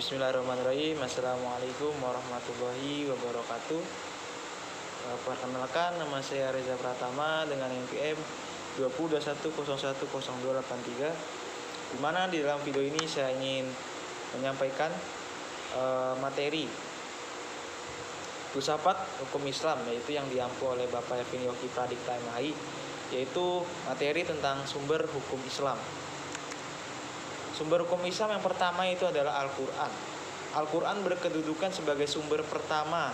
Bismillahirrahmanirrahim. Assalamualaikum warahmatullahi wabarakatuh. Perkenalkan, nama saya Reza Pratama dengan NPM 2021010283. Dimana di dalam video ini saya ingin menyampaikan materi filsafat hukum Islam, yaitu yang diampu oleh Bapak Evin Yogi Pradipta MHI, yaitu materi tentang sumber hukum Islam. Sumber hukum Islam yang pertama itu adalah Al-Quran. Al-Quran berkedudukan sebagai sumber pertama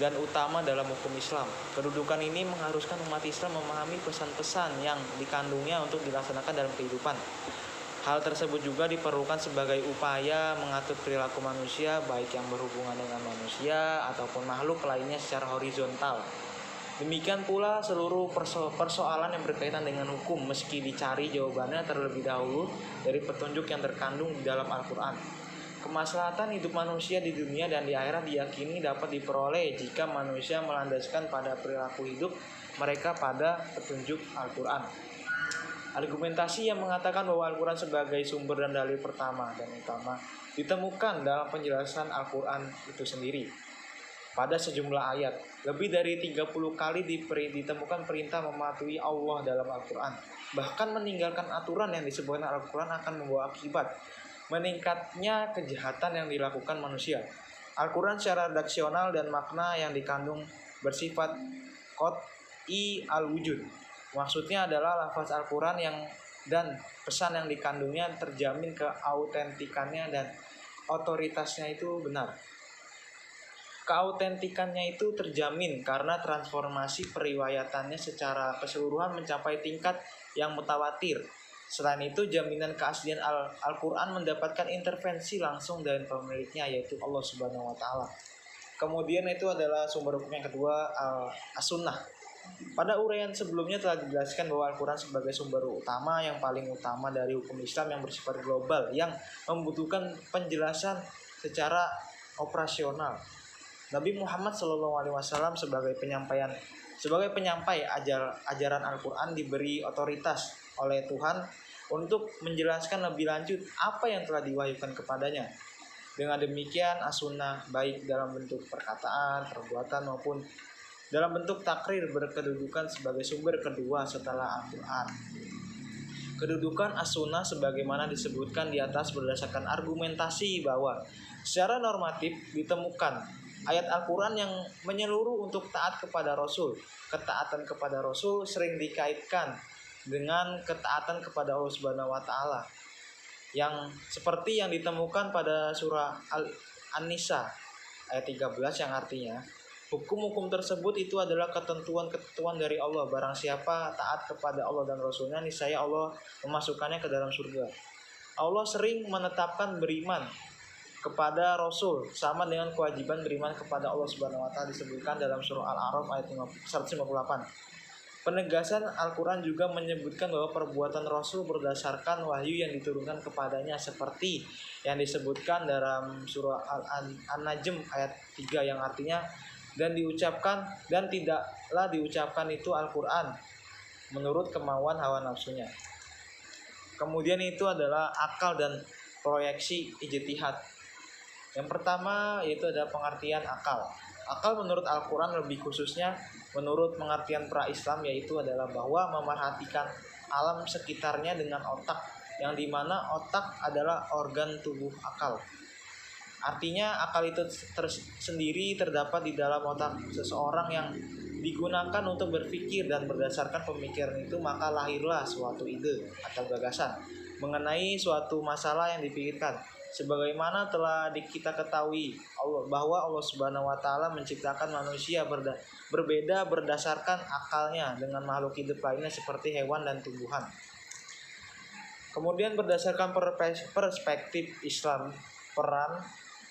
dan utama dalam hukum Islam. Kedudukan ini mengharuskan umat Islam memahami pesan-pesan yang dikandungnya untuk dilaksanakan dalam kehidupan. Hal tersebut juga diperlukan sebagai upaya mengatur perilaku manusia, baik yang berhubungan dengan manusia ataupun makhluk lainnya secara horizontal. Demikian pula seluruh persoalan yang berkaitan dengan hukum, meski dicari jawabannya terlebih dahulu dari petunjuk yang terkandung di dalam Al-Quran. Kemaslahatan hidup manusia di dunia dan di akhirat diyakini dapat diperoleh jika manusia melandaskan pada perilaku hidup mereka pada petunjuk Al-Quran. Argumentasi yang mengatakan bahwa Al-Quran sebagai sumber dan dalil pertama dan utama ditemukan dalam penjelasan Al-Quran itu sendiri. Pada sejumlah ayat, lebih dari 30 kali ditemukan perintah mematuhi Allah dalam Al-Quran. Bahkan meninggalkan aturan yang disebutkan Al-Quran akan membawa akibat meningkatnya kejahatan yang dilakukan manusia. Al-Quran secara redaksional dan makna yang dikandung bersifat qat'i al-wujud. Maksudnya adalah lafaz Al-Quran dan pesan yang dikandungnya terjamin keautentikannya dan otoritasnya itu benar. Keautentikannya itu terjamin karena transformasi periwayatannya secara keseluruhan mencapai tingkat yang mutawatir. Selain itu, jaminan keaslian Al-Quran mendapatkan intervensi langsung dari pemiliknya, yaitu Allah Subhanahu wa Ta'ala. Kemudian itu adalah sumber hukum yang kedua, As-Sunnah. Pada uraian sebelumnya telah dijelaskan bahwa Al-Quran sebagai sumber utama yang paling utama dari hukum Islam yang bersifat global, yang membutuhkan penjelasan secara operasional. Nabi Muhammad SAW sebagai penyampai ajaran Al-Quran diberi otoritas oleh Tuhan untuk menjelaskan lebih lanjut apa yang telah diwahyukan kepadanya. Dengan demikian, As-Sunnah baik dalam bentuk perkataan, perbuatan maupun dalam bentuk takrir berkedudukan sebagai sumber kedua setelah Al-Quran. Kedudukan As-Sunnah sebagaimana disebutkan di atas berdasarkan argumentasi bahwa secara normatif ditemukan ayat Al-Quran yang menyeluruh untuk taat kepada Rasul. Ketaatan kepada Rasul sering dikaitkan dengan ketaatan kepada Allah Subhanahu wa Ta'ala, yang seperti yang ditemukan pada surah An-Nisa ayat 13, yang artinya hukum-hukum tersebut itu adalah ketentuan-ketentuan dari Allah. Barang siapa taat kepada Allah dan Rasulnya, niscaya Allah memasukkannya ke dalam surga. Allah sering menetapkan beriman kepada Rasul sama dengan kewajiban beriman kepada Allah Subhanahu wa Ta'ala disebutkan dalam surah Al-A'raf ayat 158. Penegasan Al-Quran juga menyebutkan bahwa perbuatan Rasul berdasarkan wahyu yang diturunkan kepadanya, seperti yang disebutkan dalam surah An-Najm ayat 3, yang artinya dan tidaklah diucapkan itu Al-Quran menurut kemauan hawa nafsunya. Kemudian itu adalah akal dan proyeksi ijtihad. Yang pertama yaitu ada pengertian akal. Akal menurut Al-Quran, lebih khususnya menurut pengertian pra-Islam, yaitu adalah bahwa memerhatikan alam sekitarnya dengan otak, yang dimana otak adalah organ tubuh akal. Artinya akal itu sendiri terdapat di dalam otak seseorang yang digunakan untuk berpikir, dan berdasarkan pemikiran itu maka lahirlah suatu ide atau gagasan mengenai suatu masalah yang dipikirkan. Sebagaimana telah kita ketahui bahwa Allah Subhanahu wa Ta'ala menciptakan manusia berbeda berdasarkan akalnya dengan makhluk hidup lainnya seperti hewan dan tumbuhan. Kemudian berdasarkan perspektif Islam, peran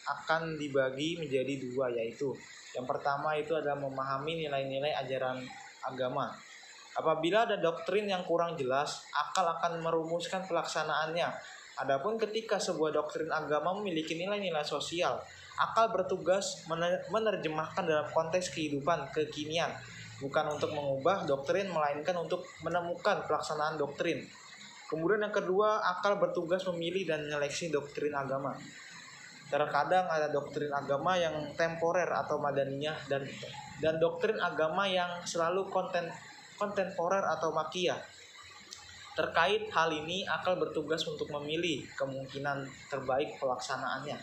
akan dibagi menjadi dua, yaitu yang pertama itu adalah memahami nilai-nilai ajaran agama. Apabila ada doktrin yang kurang jelas, akal akan merumuskan pelaksanaannya. Adapun ketika sebuah doktrin agama memiliki nilai-nilai sosial, akal bertugas menerjemahkan dalam konteks kehidupan kekinian, bukan untuk mengubah doktrin, melainkan untuk menemukan pelaksanaan doktrin. Kemudian yang kedua, akal bertugas memilih dan menyeleksi doktrin agama. Terkadang ada doktrin agama yang temporer atau madaniyah dan doktrin agama yang selalu kontemporer atau makiyah. Terkait hal ini, akal bertugas untuk memilih kemungkinan terbaik pelaksanaannya.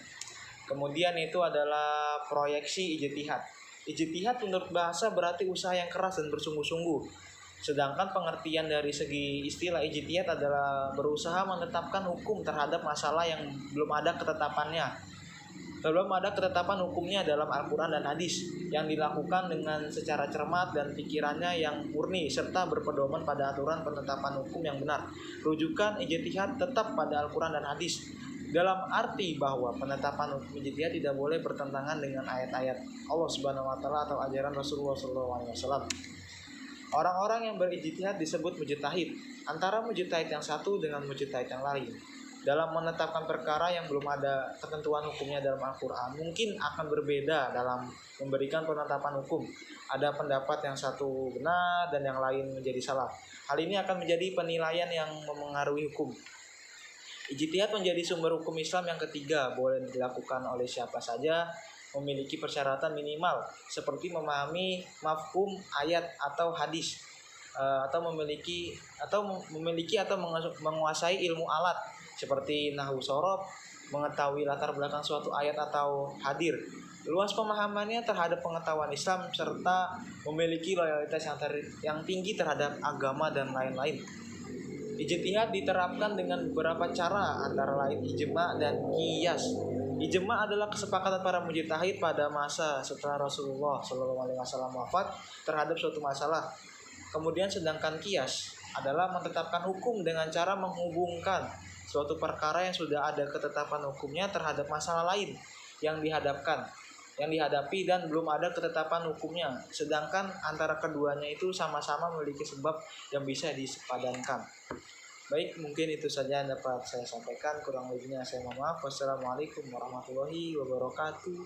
Kemudian itu adalah proyeksi ijtihad. Ijtihad menurut bahasa berarti usaha yang keras dan bersungguh-sungguh. Sedangkan pengertian dari segi istilah ijtihad adalah berusaha menetapkan hukum terhadap masalah yang belum ada ketetapannya. Belum ada ketetapan hukumnya dalam Al-Quran dan hadis, yang dilakukan dengan secara cermat dan pikirannya yang murni serta berpedoman pada aturan penetapan hukum yang benar. Rujukan ijtihad tetap pada Al-Quran dan hadis, dalam arti bahwa penetapan hukum ijtihad tidak boleh bertentangan dengan ayat-ayat Allah Subhanahu wa taala atau ajaran Rasulullah SAW. Orang-orang yang berijtihad disebut mujtahid, antara mujtahid yang satu dengan mujtahid yang lain. Dalam menetapkan perkara yang belum ada ketentuan hukumnya dalam Al-Quran, mungkin akan berbeda dalam memberikan penetapan hukum. Ada pendapat yang satu benar dan yang lain menjadi salah. Hal ini akan menjadi penilaian yang memengaruhi hukum. Ijtihad menjadi sumber hukum Islam yang ketiga, boleh dilakukan oleh siapa saja, memiliki persyaratan minimal seperti memahami mafhum ayat atau hadis, atau memiliki atau menguasai ilmu alat seperti nahwu shorof, mengetahui latar belakang suatu ayat atau hadir, luas pemahamannya terhadap pengetahuan Islam, serta memiliki loyalitas yang tinggi terhadap agama dan lain-lain. Ijtihad diterapkan dengan beberapa cara, antara lain ijma dan qiyas. Ijma adalah kesepakatan para mujtahid pada masa setelah Rasulullah SAW wafat terhadap suatu masalah. Kemudian sedangkan qiyas adalah menetapkan hukum dengan cara menghubungkan suatu perkara yang sudah ada ketetapan hukumnya terhadap masalah lain yang dihadapi dan belum ada ketetapan hukumnya, sedangkan antara keduanya itu sama-sama memiliki sebab yang bisa disepadankan. Baik, mungkin itu saja yang dapat saya sampaikan, kurang lebihnya saya mohon maaf. Wassalamualaikum warahmatullahi wabarakatuh.